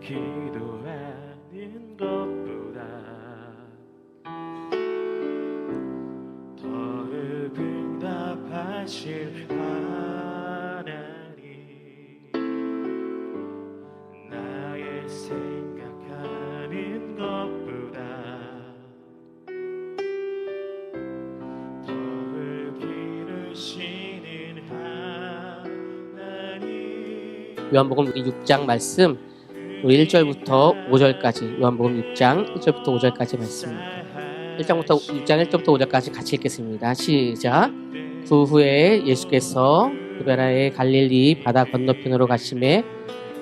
기도하는 것보다 더 응답하실 하나님, 나의 생각하는 것보다 더 기르시는 하나님. 요한복음 우리 6장 말씀, 우리 1절부터 5절까지, 요한복음 6장 1절부터 5절까지 말씀입니다. 6장 1절부터 5절까지 같이 읽겠습니다. 시작. 그 후에 예수께서 그베라의 갈릴리 바다 건너편으로 가심에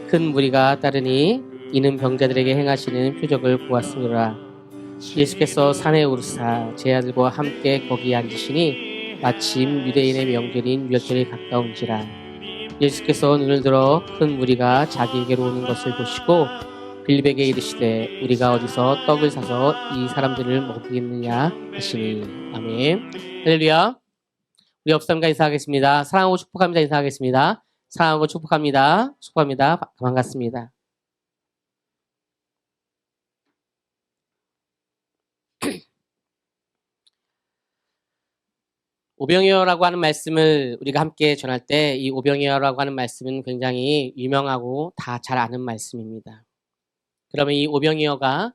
큰 무리가 따르니 이는 병자들에게 행하시는 표적을 보았으므라. 예수께서 산에 오르사 제 아들과 함께 거기에 앉으시니 마침 유대인의 명절인 유월절이 가까운지라. 예수께서 눈을 들어 큰 무리가 자기에게로 오는 것을 보시고 빌립에게 이르시되 우리가 어디서 떡을 사서 이 사람들을 먹이겠느냐 하시니. 아멘. 할렐루야. 우리 옆사람과 인사하겠습니다. 사랑하고 축복합니다. 인사하겠습니다. 사랑하고 축복합니다. 축복합니다. 반갑습니다. 오병이어라고 하는 말씀을 우리가 함께 전할 때 이 오병이어라고 하는 말씀은 굉장히 유명하고 다 잘 아는 말씀입니다. 그러면 이 오병이어가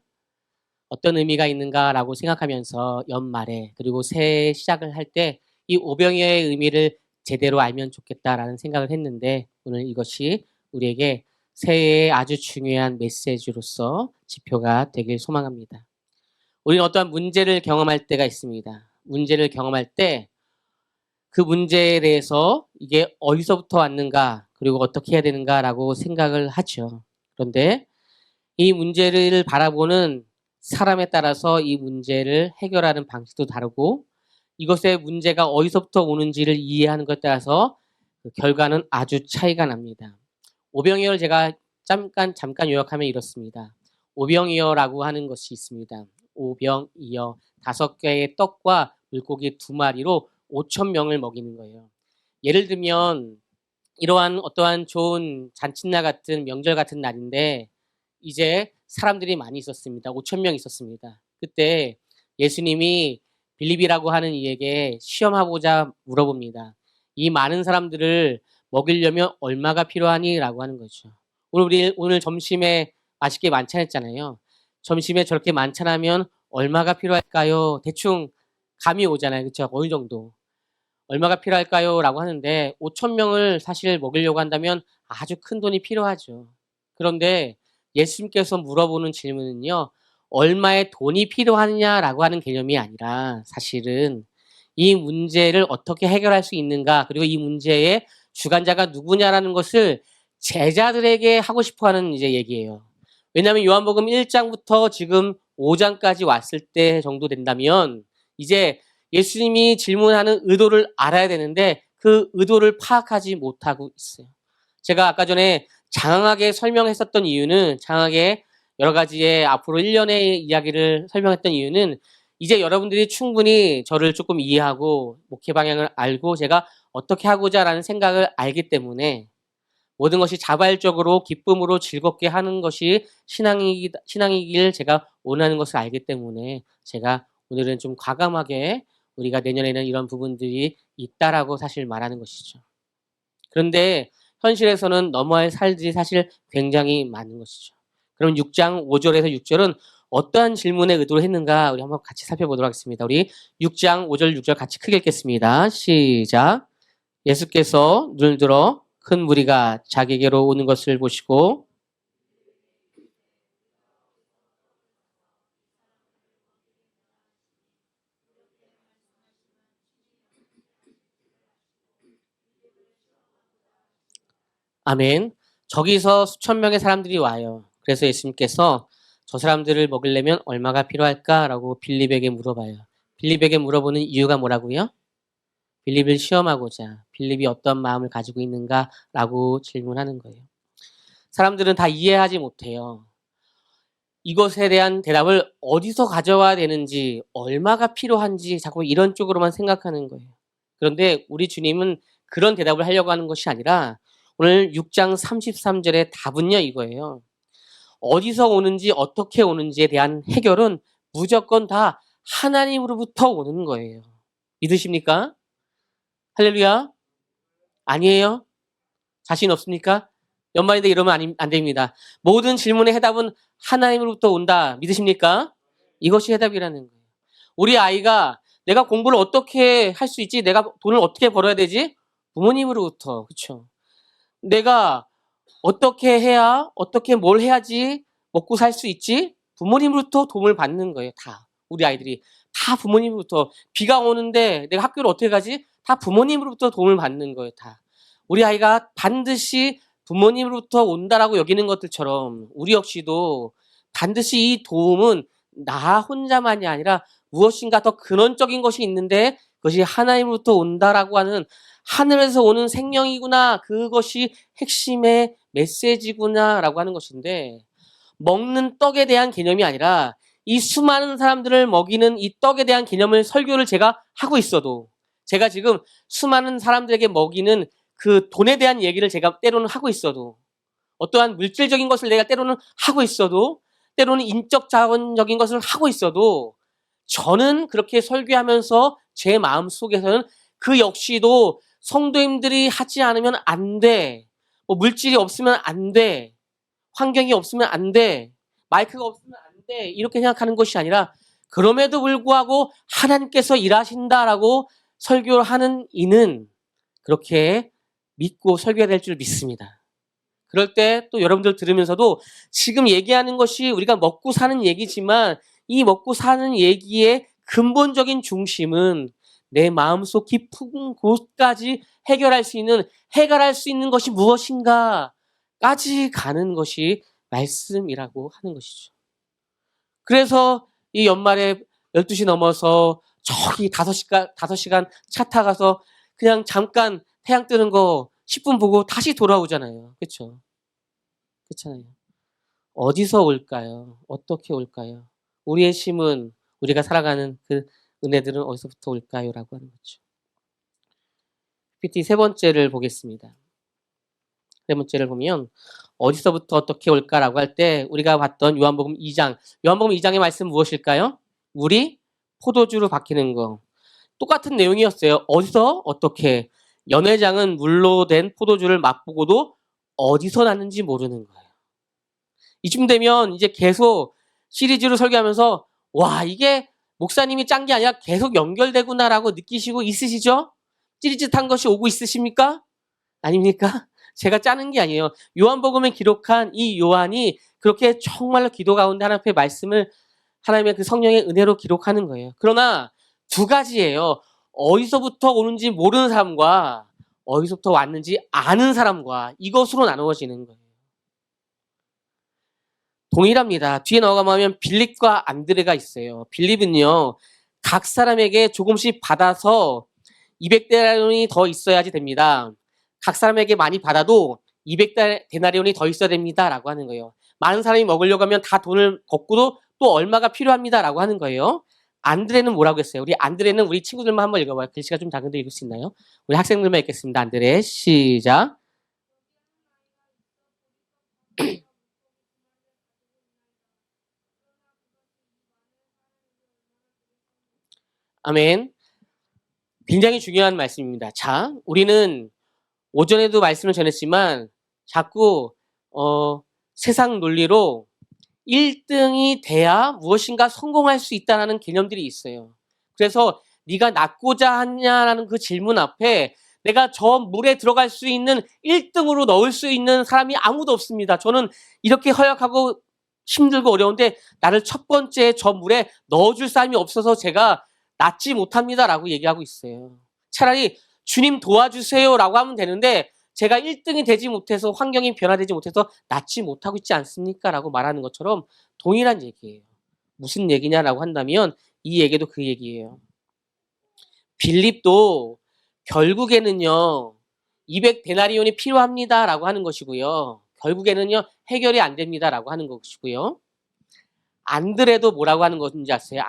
어떤 의미가 있는가라고 생각하면서 연말에 그리고 새해 시작을 할 때 이 오병이어의 의미를 제대로 알면 좋겠다라는 생각을 했는데 오늘 이것이 우리에게 새해의 아주 중요한 메시지로서 지표가 되길 소망합니다. 우리는 어떠한 문제를 경험할 때가 있습니다. 문제를 경험할 때 그 문제에 대해서 이게 어디서부터 왔는가 그리고 어떻게 해야 되는가라고 생각을 하죠. 그런데 이 문제를 바라보는 사람에 따라서 이 문제를 해결하는 방식도 다르고 이것의 문제가 어디서부터 오는지를 이해하는 것에 따라서 그 결과는 아주 차이가 납니다. 오병이어를 제가 잠깐 요약하면 이렇습니다. 오병이어라고 하는 것이 있습니다. 오병이어 5개의 떡과 물고기 2마리로 5,000명을 먹이는 거예요. 예를 들면 이러한 어떠한 좋은 잔칫날 같은 명절 같은 날인데 이제 사람들이 많이 있었습니다. 5,000명 있었습니다. 그때 예수님이 빌립이라고 하는 이에게 시험하고자 물어봅니다. 이 많은 사람들을 먹이려면 얼마가 필요하니? 라고 하는 거죠. 오늘 점심에 맛있게 만찬했잖아요. 점심에 저렇게 만찬하면 얼마가 필요할까요? 대충 감이 오잖아요. 그렇죠? 어느 정도. 얼마가 필요할까요? 라고 하는데 5,000명을 사실 먹이려고 한다면 아주 큰 돈이 필요하죠. 그런데 예수님께서 물어보는 질문은요. 얼마의 돈이 필요하느냐라고 하는 개념이 아니라 사실은 이 문제를 어떻게 해결할 수 있는가 그리고 이 문제의 주관자가 누구냐라는 것을 제자들에게 하고 싶어하는 이제 얘기예요. 왜냐하면 요한복음 1장부터 지금 5장까지 왔을 때 정도 된다면 이제 예수님이 질문하는 의도를 알아야 되는데 그 의도를 파악하지 못하고 있어요. 제가 아까 전에 장황하게 설명했었던 이유는 장황하게 여러 가지의 앞으로 1년의 이야기를 설명했던 이유는 이제 여러분들이 충분히 저를 조금 이해하고 목회 방향을 알고 제가 어떻게 하고자 라는 생각을 알기 때문에 모든 것이 자발적으로 기쁨으로 즐겁게 하는 것이 신앙이길 제가 원하는 것을 알기 때문에 제가 오늘은 좀 과감하게 우리가 내년에는 이런 부분들이 있다라고 사실 말하는 것이죠. 그런데 현실에서는 넘어야 할 살들이 사실 굉장히 많은 것이죠. 그럼 6장 5절에서 6절은 어떠한 질문의 의도를 했는가 우리 한번 같이 살펴보도록 하겠습니다. 우리 6장 5절 6절 같이 크게 읽겠습니다. 시작. 예수께서 눈을 들어 큰 무리가 자기에게로 오는 것을 보시고 아멘. 저기서 수천 명의 사람들이 와요. 그래서 예수님께서 저 사람들을 먹이려면 얼마가 필요할까라고 빌립에게 물어봐요. 빌립에게 물어보는 이유가 뭐라고요? 빌립을 시험하고자 빌립이 어떤 마음을 가지고 있는가라고 질문하는 거예요. 사람들은 다 이해하지 못해요. 이것에 대한 대답을 어디서 가져와야 되는지 얼마가 필요한지 자꾸 이런 쪽으로만 생각하는 거예요. 그런데 우리 주님은 그런 대답을 하려고 하는 것이 아니라 오늘 6장 33절의 답은요 이거예요. 어디서 오는지 어떻게 오는지에 대한 해결은 무조건 다 하나님으로부터 오는 거예요. 믿으십니까? 할렐루야? 아니에요? 자신 없습니까? 연말인데 이러면 안 됩니다. 모든 질문의 해답은 하나님으로부터 온다. 믿으십니까? 이것이 해답이라는 거예요. 우리 아이가 내가 공부를 어떻게 할 수 있지? 내가 돈을 어떻게 벌어야 되지? 부모님으로부터. 그렇죠? 내가 어떻게 해야, 어떻게 뭘 해야지 먹고 살 수 있지? 부모님으로부터 도움을 받는 거예요. 다. 우리 아이들이. 다 부모님으로부터. 비가 오는데 내가 학교를 어떻게 가지? 다 부모님으로부터 도움을 받는 거예요. 다. 우리 아이가 반드시 부모님으로부터 온다라고 여기는 것들처럼 우리 역시도 반드시 이 도움은 나 혼자만이 아니라 무엇인가 더 근원적인 것이 있는데 그것이 하나님으로부터 온다라고 하는 하늘에서 오는 생명이구나. 그것이 핵심의 메시지구나라고 하는 것인데 먹는 떡에 대한 개념이 아니라 이 수많은 사람들을 먹이는 이 떡에 대한 개념을 설교를 제가 하고 있어도 제가 지금 수많은 사람들에게 먹이는 그 돈에 대한 얘기를 제가 때로는 하고 있어도 어떠한 물질적인 것을 내가 때로는 하고 있어도 때로는 인적 자원적인 것을 하고 있어도 저는 그렇게 설교하면서 제 마음 속에서는 그 역시도 성도님들이 하지 않으면 안 돼. 뭐 물질이 없으면 안 돼. 환경이 없으면 안 돼. 마이크가 없으면 안 돼. 이렇게 생각하는 것이 아니라 그럼에도 불구하고 하나님께서 일하신다라고 설교를 하는 이는 그렇게 믿고 설교해야 될 줄 믿습니다. 그럴 때 또 여러분들 들으면서도 지금 얘기하는 것이 우리가 먹고 사는 얘기지만 이 먹고 사는 얘기의 근본적인 중심은 내 마음속 깊은 곳까지 해결할 수 있는 것이 무엇인가까지 가는 것이 말씀이라고 하는 것이죠. 그래서 이 연말에 12시 넘어서 저기 5시간 차 타가서 그냥 잠깐 태양 뜨는 거 10분 보고 다시 돌아오잖아요. 그렇죠? 그렇잖아요. 어디서 올까요? 어떻게 올까요? 우리의 힘은 우리가 살아가는 그 은혜들은 어디서부터 올까요? 라고 하는 거죠. PPT 세 번째를 보겠습니다. 세 번째를 보면 어디서부터 어떻게 올까라고 할 때 우리가 봤던 요한복음 2장. 요한복음 2장의 말씀 무엇일까요? 물이 포도주로 바뀌는 거. 똑같은 내용이었어요. 어디서 어떻게. 연회장은 물로 된 포도주를 맛보고도 어디서 났는지 모르는 거예요. 이쯤 되면 이제 계속 시리즈로 설교하면서 와 이게 목사님이 짠 게 아니라 계속 연결되구나라고 느끼시고 있으시죠? 찌릿찌릿한 것이 오고 있으십니까? 아닙니까? 제가 짜는 게 아니에요. 요한복음에 기록한 이 요한이 그렇게 정말로 기도 가운데 하나님 앞에 말씀을 하나님의 그 성령의 은혜로 기록하는 거예요. 그러나 두 가지예요. 어디서부터 오는지 모르는 사람과 어디서부터 왔는지 아는 사람과 이것으로 나누어지는 거예요. 동일합니다. 뒤에 나가면 빌립과 안드레가 있어요. 빌립은요. 각 사람에게 조금씩 받아서 200데나리온이 더 있어야지 됩니다. 각 사람에게 많이 받아도 200데나리온이 더 있어야 됩니다라고 하는 거예요. 많은 사람이 먹으려고 하면 다 돈을 걷고도 또 얼마가 필요합니다라고 하는 거예요. 안드레는 뭐라고 했어요? 우리 안드레는 우리 친구들만 한번 읽어봐요. 글씨가 좀 작은데 읽을 수 있나요? 우리 학생들만 읽겠습니다. 안드레 시작. 아멘. 굉장히 중요한 말씀입니다. 자, 우리는 오전에도 말씀을 전했지만 자꾸 세상 논리로 1등이 돼야 무엇인가 성공할 수 있다는 개념들이 있어요. 그래서 네가 낫고자 하냐라는 그 질문 앞에 내가 저 물에 들어갈 수 있는 1등으로 넣을 수 있는 사람이 아무도 없습니다. 저는 이렇게 허약하고 힘들고 어려운데 나를 첫 번째 저 물에 넣어줄 사람이 없어서 제가 낫지 못합니다라고 얘기하고 있어요. 차라리 주님 도와주세요라고 하면 되는데 제가 1등이 되지 못해서 환경이 변화되지 못해서 낫지 못하고 있지 않습니까? 라고 말하는 것처럼 동일한 얘기예요. 무슨 얘기냐라고 한다면 이 얘기도 그 얘기예요. 빌립도 결국에는요. 200데나리온이 필요합니다라고 하는 것이고요. 결국에는요. 해결이 안 됩니다라고 하는 것이고요. 안드레도 뭐라고 하는 것인지 아세요?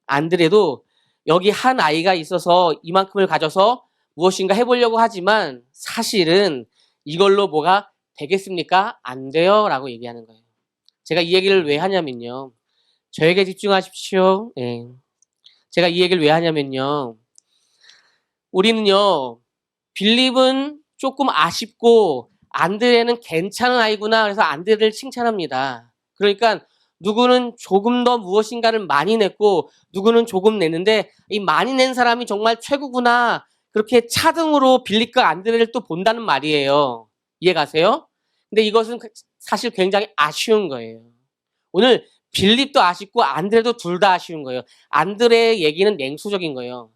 안드레도 여기 한 아이가 있어서 이만큼을 가져서 무엇인가 해보려고 하지만 사실은 이걸로 뭐가 되겠습니까? 안 돼요 라고 얘기하는 거예요. 제가 이 얘기를 왜 하냐면요. 저에게 집중하십시오. 예. 제가 이 얘기를 왜 하냐면요. 우리는요, 빌립은 조금 아쉽고 안드레는 괜찮은 아이구나. 그래서 안드레를 칭찬합니다. 그러니까 누구는 조금 더 무엇인가를 많이 냈고 누구는 조금 냈는데 이 많이 낸 사람이 정말 최고구나. 그렇게 차등으로 빌립과 안드레를 또 본다는 말이에요. 이해가세요? 근데 이것은 사실 굉장히 아쉬운 거예요. 오늘 빌립도 아쉽고 안드레도 둘 다 아쉬운 거예요. 안드레의 얘기는 냉소적인 거예요.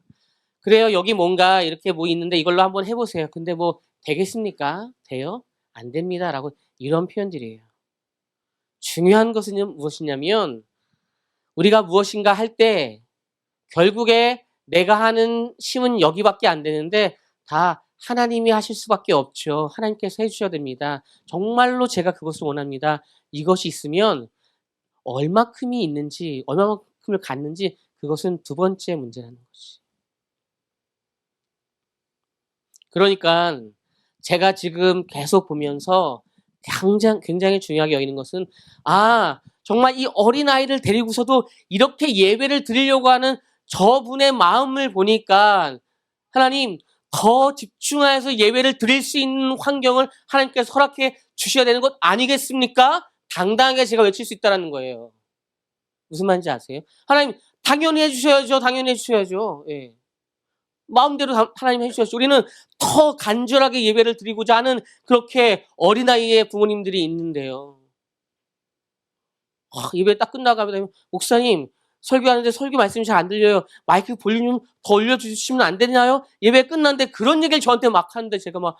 그래요. 여기 뭔가 이렇게 뭐 있는데 이걸로 한번 해보세요. 근데 뭐 되겠습니까? 돼요? 안 됩니다. 라고 이런 표현들이에요. 중요한 것은 무엇이냐면 우리가 무엇인가 할 때 결국에 내가 하는 힘은 여기밖에 안 되는데 다 하나님이 하실 수밖에 없죠. 하나님께서 해주셔야 됩니다. 정말로 제가 그것을 원합니다. 이것이 있으면 얼마큼이 있는지 얼마만큼을 갖는지 그것은 두 번째 문제라는 것이. 그러니까 제가 지금 계속 보면서 굉장히 중요하게 여기는 것은 정말 이 어린아이를 데리고서도 이렇게 예배를 드리려고 하는 저분의 마음을 보니까 하나님 더 집중해서 예배를 드릴 수 있는 환경을 하나님께서 허락해 주셔야 되는 것 아니겠습니까? 당당하게 제가 외칠 수 있다는 거예요. 무슨 말인지 아세요? 하나님 당연히 해주셔야죠. 당연히 해주셔야죠. 예. 마음대로 하나님 해주셔야죠. 우리는 더 간절하게 예배를 드리고자 하는 그렇게 어린아이의 부모님들이 있는데요. 예배 딱 끝나가면 목사님 설교하는데 설교 말씀이 잘 안 들려요. 마이크 볼륨 좀 더 올려주시면 안 되나요? 예배 끝났는데 그런 얘기를 저한테 막 하는데 제가 막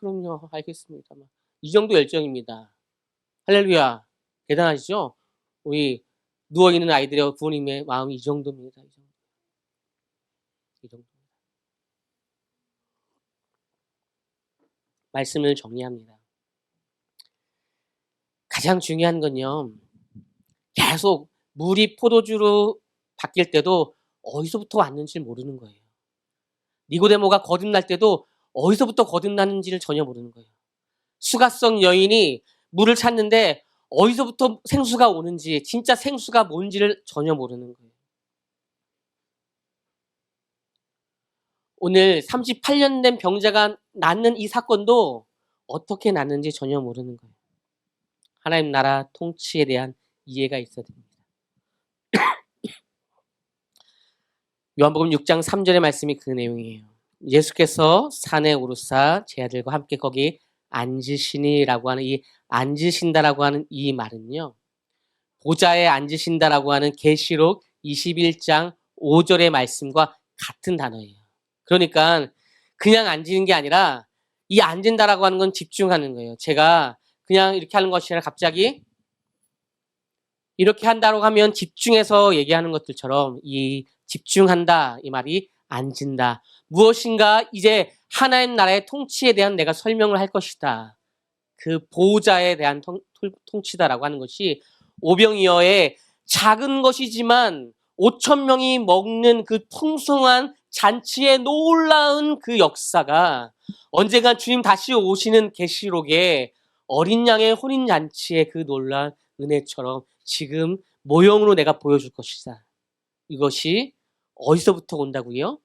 그럼요 알겠습니다. 이 정도 열정입니다. 할렐루야 대단하시죠? 우리 누워있는 아이들의 부모님의 마음이 이 정도입니다. 이 정도. 말씀을 정리합니다. 가장 중요한 건요. 계속 물이 포도주로 바뀔 때도 어디서부터 왔는지 모르는 거예요. 니고데모가 거듭날 때도 어디서부터 거듭나는지를 전혀 모르는 거예요. 수가성 여인이 물을 찾는데 어디서부터 생수가 오는지 진짜 생수가 뭔지를 전혀 모르는 거예요. 오늘 38년 된 병자가 낫는 이 사건도 어떻게 났는지 전혀 모르는 거예요. 하나님 나라 통치에 대한 이해가 있어야 됩니다. 요한복음 6장 3절의 말씀이 그 내용이에요. 예수께서 산에 오르사 제 아들과 함께 거기 앉으시니라고 하는 이 앉으신다라고 하는 이 말은요. 보좌에 앉으신다라고 하는 계시록 21장 5절의 말씀과 같은 단어예요. 그러니까 그냥 앉는 게 아니라 이 앉은다라고 하는 건 집중하는 거예요. 제가 그냥 이렇게 하는 것이 아니라 갑자기 이렇게 한다고 하면 집중해서 얘기하는 것들처럼 이 집중한다 이 말이 앉은다. 무엇인가 이제 하나님 나라의 통치에 대한 내가 설명을 할 것이다. 그 보호자에 대한 통치다라고 하는 것이 오병이어의 작은 것이지만 5천 명이 먹는 그 풍성한 잔치의 놀라운 그 역사가 언젠가 주님 다시 오시는 계시록에 어린 양의 혼인잔치의 그 놀라운 은혜처럼 지금 모형으로 내가 보여줄 것이다. 이것이 어디서부터 온다고요?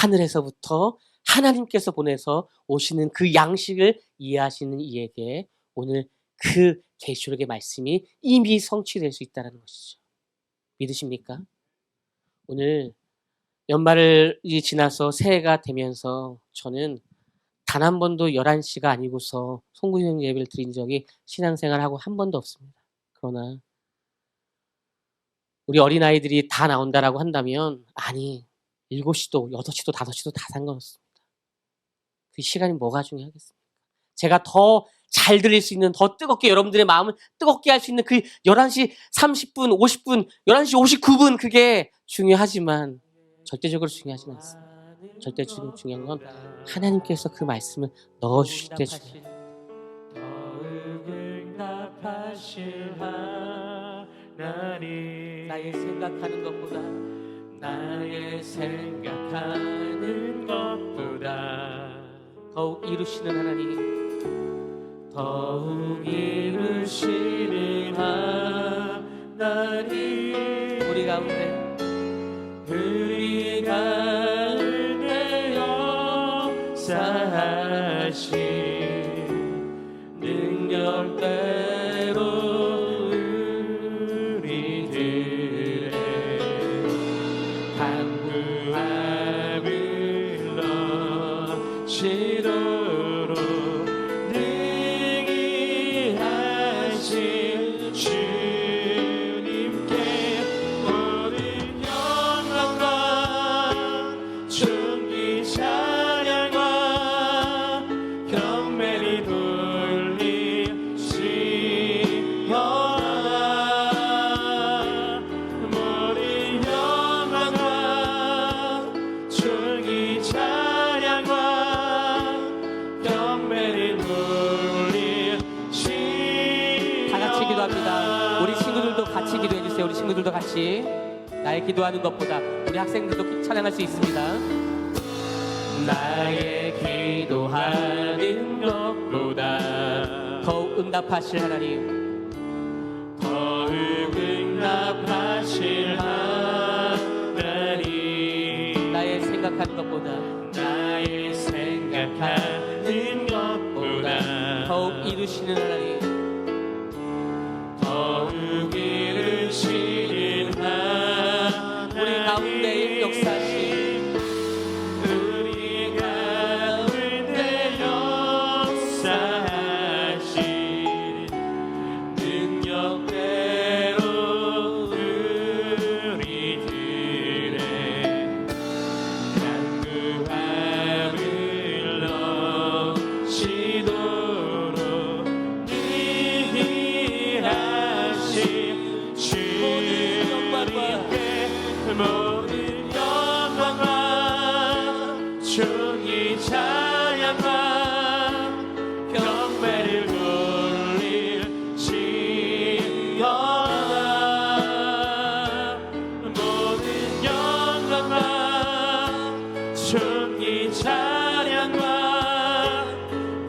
하늘에서부터 하나님께서 보내서 오시는 그 양식을 이해하시는 이에게 오늘 그 계시록의 말씀이 이미 성취될 수 있다는 것이죠. 믿으십니까? 오늘 연말을 지나서 새해가 되면서 저는 단 한 번도 11시가 아니고서 송구형 예배를 드린 적이 신앙생활하고 한 번도 없습니다. 그러나 우리 어린아이들이 다 나온다라고 한다면 아니 7시도 8시도 5시도 다 상관없습니다. 그 시간이 뭐가 중요하겠습니까? 제가 더 잘 들릴 수 있는 더 뜨겁게 여러분들의 마음을 뜨겁게 할 수 있는 그 11시 30분 50분 11시 59분 그게 중요하지만 절대적으로 중요하진 않습니다. 절대적으로 중요한 건 하나님께서 그 말씀을 넣어주실 때 중요해요. 나의 생각하는 것보다 더욱 이루시는 하나님, 더욱 이루시는 하나님 우리 가운데 역사하신 능력대로 우리들의 간구함을 너시도록 능히 하신 주님께 모든 영광과 존귀 찬양과 경배를 돌리시오나 모든 영광과 존귀 찬양과 경배를 돌리시오나 다 같이 기도합니다. 우리 친구들도 같이 기도해 주세요. 우리 친구들도 같이 나의 기도하는 것보다 우리 학생들도 찬양할 수 있습니다. 나의 기도하는 것보다 더욱 응답하실 하나님 더욱 응답하실 하나님 나의 생각하는 것보다 나의 생각하는 것보다 더욱 이루시는 하나님 더욱 이루시는 하나님 우리 가운데 역사하신 우리 가운데 역사하신 능력대로 우리들의 간구함을 너시도록 능히 하신 주님께 모든 영광과 존귀 찬양과 경배를 돌리시오나 모든 영광과 존귀 찬양과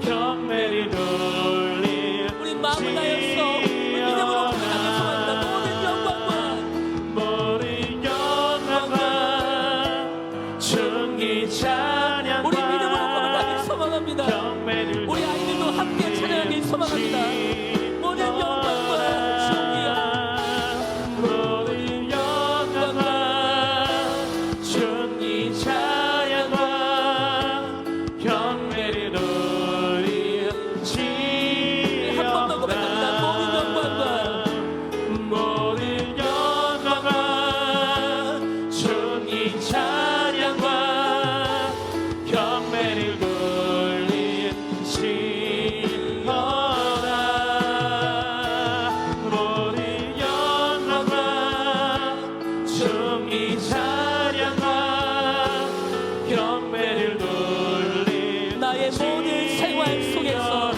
경배를 돌리시오나 우리 마음을 다해서 믿음으로 고백하길 소원합니다. 모든 영광과 모든 영광과 존귀 찬양과 우리 믿음으로 고백하길 소망합니다. 경배를 우리 아이들도 함께 찬양하길 소망합니다. 모든 영광과 존귀와 모든 영광과 존귀 찬양과 경배를 한 번만 고백합니다. 모든 영광과 모든 영광과 존귀 찬양과 경배를 돌리시오나 모든 영광과 존귀 찬양과 경배를 돌리시오나 나의 모든 생활 속에서